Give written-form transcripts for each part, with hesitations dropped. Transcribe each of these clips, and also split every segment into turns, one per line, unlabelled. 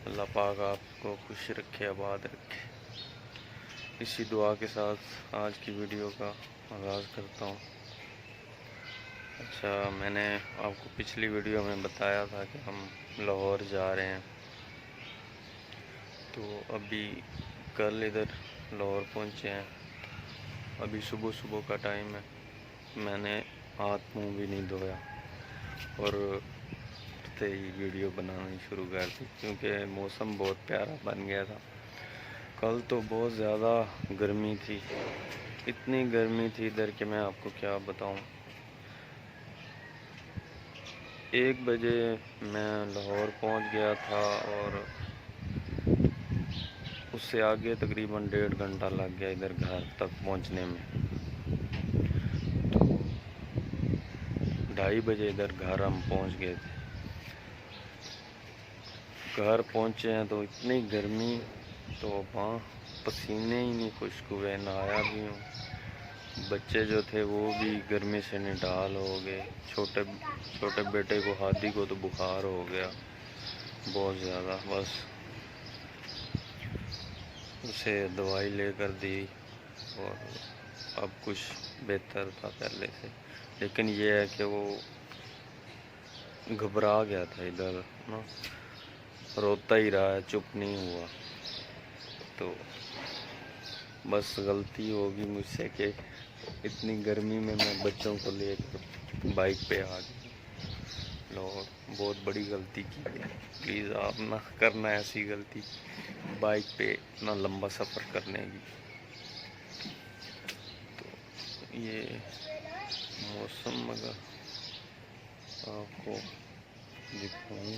اللہ پاک آپ کو خوش رکھے، آباد رکھے۔ اسی دعا کے ساتھ آج کی ویڈیو کا آغاز کرتا ہوں۔ اچھا، میں نے آپ کو پچھلی ویڈیو میں بتایا تھا کہ ہم لاہور جا رہے ہیں، تو ابھی کل ادھر لاہور پہنچے ہیں۔ ابھی صبح صبح کا ٹائم ہے، میں نے ہاتھ منہ بھی نہیں دھویا اور اٹھتے ہی ویڈیو بنانی شروع کر دی، کیونکہ موسم بہت پیارا بن گیا تھا۔ کل تو بہت زیادہ گرمی تھی، اتنی گرمی تھی ادھر کہ میں آپ کو کیا بتاؤں۔ 1 بجے میں لاہور پہنچ گیا تھا اور اس سے آگے تقریباً 1.5 گھنٹہ لگ گیا ادھر گھر تک پہنچنے میں۔ تو 2:30 بجے ادھر گھر ہم پہنچ گئے تھے۔ گھر پہنچے ہیں تو اتنی گرمی، تو وہاں پسینے ہی نہیں خشک ہوئے، نہایا بھی ہوں۔ بچے جو تھے وہ بھی گرمی سے نڈال ہو گئے۔ چھوٹے بیٹے کو، ہادی کو تو بخار ہو گیا بہت زیادہ، بس اسے دوائی لے کر دی اور اب کچھ بہتر تھا پہلے سے، لیکن یہ ہے کہ وہ گھبرا گیا تھا ادھر نا، روتا ہی رہا ہے، چپ نہیں ہوا۔ تو بس غلطی ہوگی مجھ سے کہ اتنی گرمی میں بچوں کو لے کر بائک پہ آ گیا۔ لاہور بہت بڑی غلطی کی ہے، پلیز آپ نہ کرنا ایسی غلطی بائک پہ اتنا لمبا سفر کرنے کی۔ تو یہ موسم اگر آپ کو دکھاؤں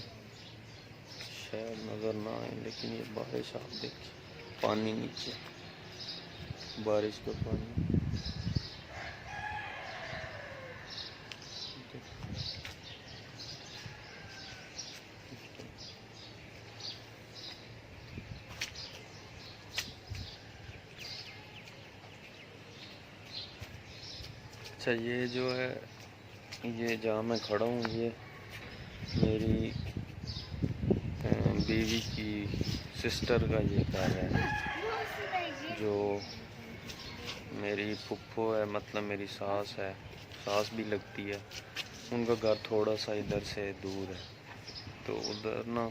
شاید نظر نہ آئے، لیکن یہ بارش آپ دیکھیں، پانی نیچے، بارش کا پانی۔ اچھا، یہ جو ہے، یہ جہاں میں کھڑا ہوں، یہ میری بیوی کی سسٹر کا یہ گھر ہے، جو میری پھپھو ہے، مطلب میری ساس ہے، ساس بھی لگتی ہے۔ ان کا گھر تھوڑا سا ادھر سے دور ہے، تو ادھر نا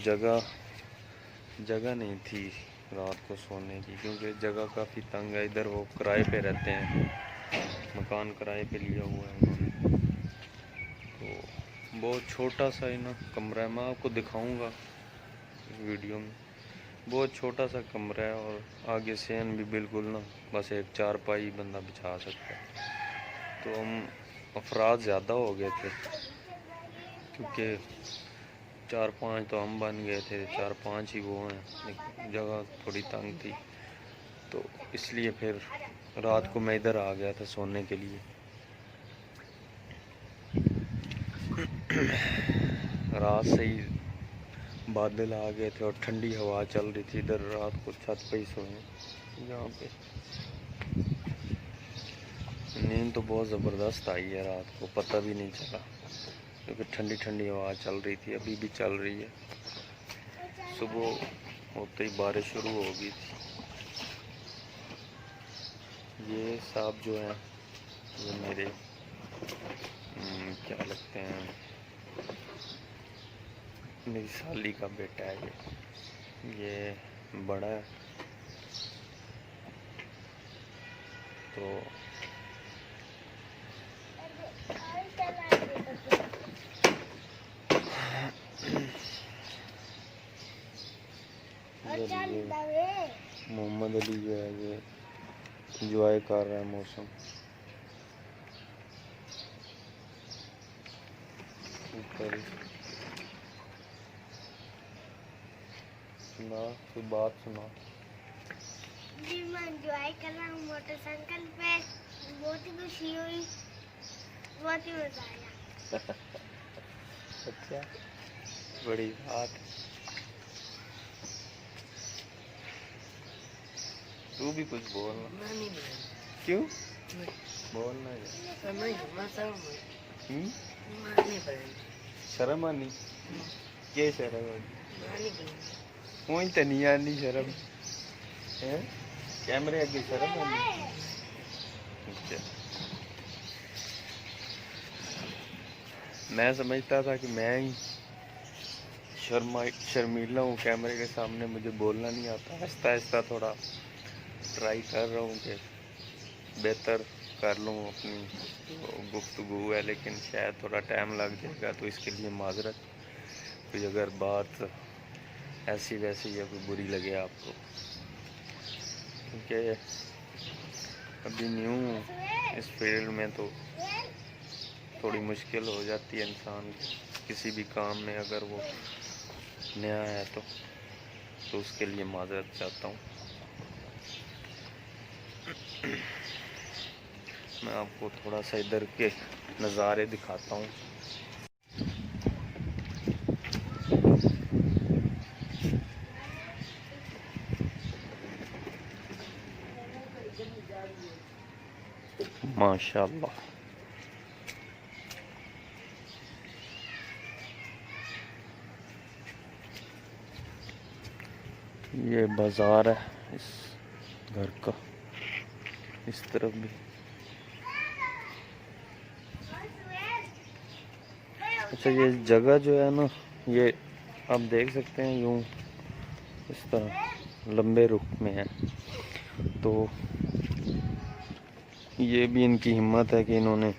جگہ نہیں تھی رات کو سونے کی، کیونکہ جگہ کافی تنگ ہے ادھر۔ وہ کرائے پہ رہتے ہیں، مکان کرائے پہ لیا ہوا ہے انہوں نے، تو بہت چھوٹا سا ہی نا کمرہ ہے۔ میں آپ کو دکھاؤں گا اس ویڈیو میں، بہت چھوٹا سا کمرہ ہے، اور آگے سین بھی بالکل نا، بس ایک چارپائی بندہ بچھا سکتا ہے۔ تو ہم افراد زیادہ ہو گئے تھے، کیونکہ 4-5 تو ہم بن گئے تھے، 4-5 ہی وہ ہیں، لیکن جگہ تھوڑی تنگ تھی، تو اس لیے پھر رات کو میں ادھر آ گیا تھا سونے کے لیے۔ رات سے ہی بادل آ گئے تھے اور ٹھنڈی ہوا چل رہی تھی ادھر، رات کو چھت پہ ہی سوئے یہاں پہ۔ نیند تو بہت زبردست آئی ہے رات کو، پتہ بھی نہیں چلا، کیونکہ ٹھنڈی ٹھنڈی ہوا چل رہی تھی، ابھی بھی چل رہی ہے۔ صبح ہوتے ہی بارش شروع ہو گئی تھی۔ یہ صاحب جو ہیں، یہ میرے کیا لگتے ہیں، میری سالی کا بیٹا ہے یہ بڑا ہے، تو محمد علی جو ہے یہ انجوائے کر رہا ہے موسم۔ اوپر سنا کوئی بات سنا۔
جی میں انجوائے کر رہا ہوں موٹر سائیکل پہ، بہت ہی خوشی ہوئی، بہت ہی مزہ آیا۔
اچھا، بڑی بات۔ تو بھی کچھ بولنا، کیوں بولنا ہے؟ شرم آنی؟ کیا شرم آنی؟ وہیں تو نہیں آنی شرم ہے کیمرے اگے شرم آنی اچھا میں سمجھتا تھا کہ میں ہی شرمیلا ہوں کیمرے کے سامنے مجھے بولنا نہیں آتا آہستہ آہستہ تھوڑا ٹرائی کر رہا ہوں کہ بہتر کر لوں اپنی گفتگو ہے لیکن شاید تھوڑا ٹائم لگ جائے گا تو اس کے لیے معذرت کوئی اگر بات ایسی ویسی یا کوئی بری لگے آپ کو کیونکہ ابھی نیو ہوں اس فیلڈ میں تو تھوڑی مشکل ہو جاتی ہے انسان کو کسی بھی کام میں اگر وہ نیا ہے تو اس کے لیے معذرت چاہتا ہوں میں آپ کو تھوڑا سا ادھر کے نظارے دکھاتا ہوں ماشاء اللہ یہ بازار ہے اس گھر کا اس طرف بھی اچھا یہ جگہ جو ہے نا یہ آپ دیکھ سکتے ہیں یوں اس طرح لمبے رخ میں ہے تو یہ بھی ان کی ہمت ہے کہ انہوں نے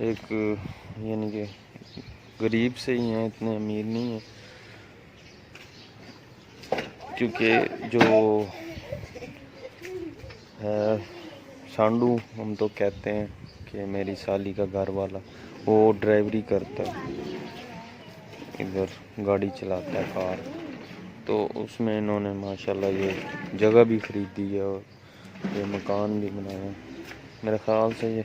ایک یعنی کہ غریب سے ہی ہیں اتنے امیر نہیں ہیں کیونکہ جو ہے سانڈو ہم تو کہتے ہیں کہ میری سالی کا گھر والا وہ ڈرائیوری کرتا ہے ادھر گاڑی چلاتا ہے کار تو اس میں انہوں نے ماشاءاللہ یہ جگہ بھی خریدی ہے اور یہ مکان بھی بنایا ہے میرے خیال سے یہ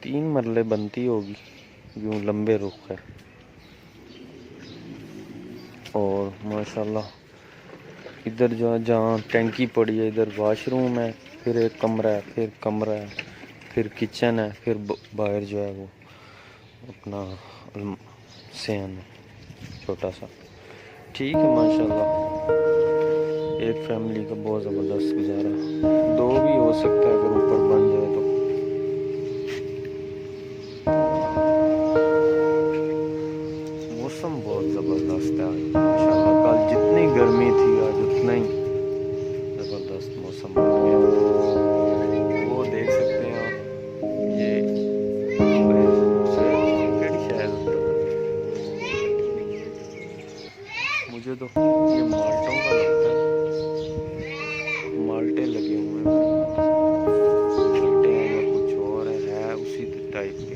3 مرلے بنتی ہوگی یوں لمبے رخ ہے اور ماشاءاللہ ادھر جو جہاں ٹینکی پڑی ہے ادھر واش روم ہے پھر ایک کمرہ ہے پھر کمرہ ہے پھر کچن ہے پھر باہر جو ہے وہ اپنا سین ہے چھوٹا سا ٹھیک ہے ماشاءاللہ ایک فیملی کا بہت زبردست گزارا 2 بھی ہو سکتا ہے اگر اوپر بن جائے تو موسم بہت زبردست ہے آج ماشاءاللہ کل جتنی گرمی تھی آج اتنا ہی زبردست موسم بن گیا وہ دیکھ سکتے ہیں آپ یہ مجھے تو یہ مالٹوں کا لگتا ہے مالٹے لگے ہوئے ہیں مالٹے ہیں یا کچھ اور ہے اسی ٹائپ کے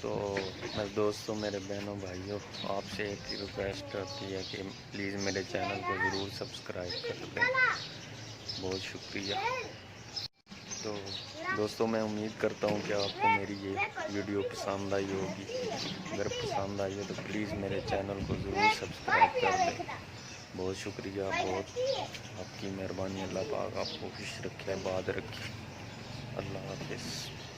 تو میرے دوستوں میرے بہنوں بھائیوں آپ سے ایک ریکویسٹ کرتی ہے کہ پلیز میرے چینل کو ضرور سبسکرائب کر دیں بہت شکریہ تو دوستوں میں امید کرتا ہوں کہ آپ کو میری یہ ویڈیو پسند آئی ہوگی اگر پسند آئی ہے تو پلیز میرے چینل کو ضرور سبسکرائب کر دیں بہت شکریہ بہت آپ کی مہربانی اللہ پاک آپ کو خوش رکھے آباد رکھے اللہ حافظ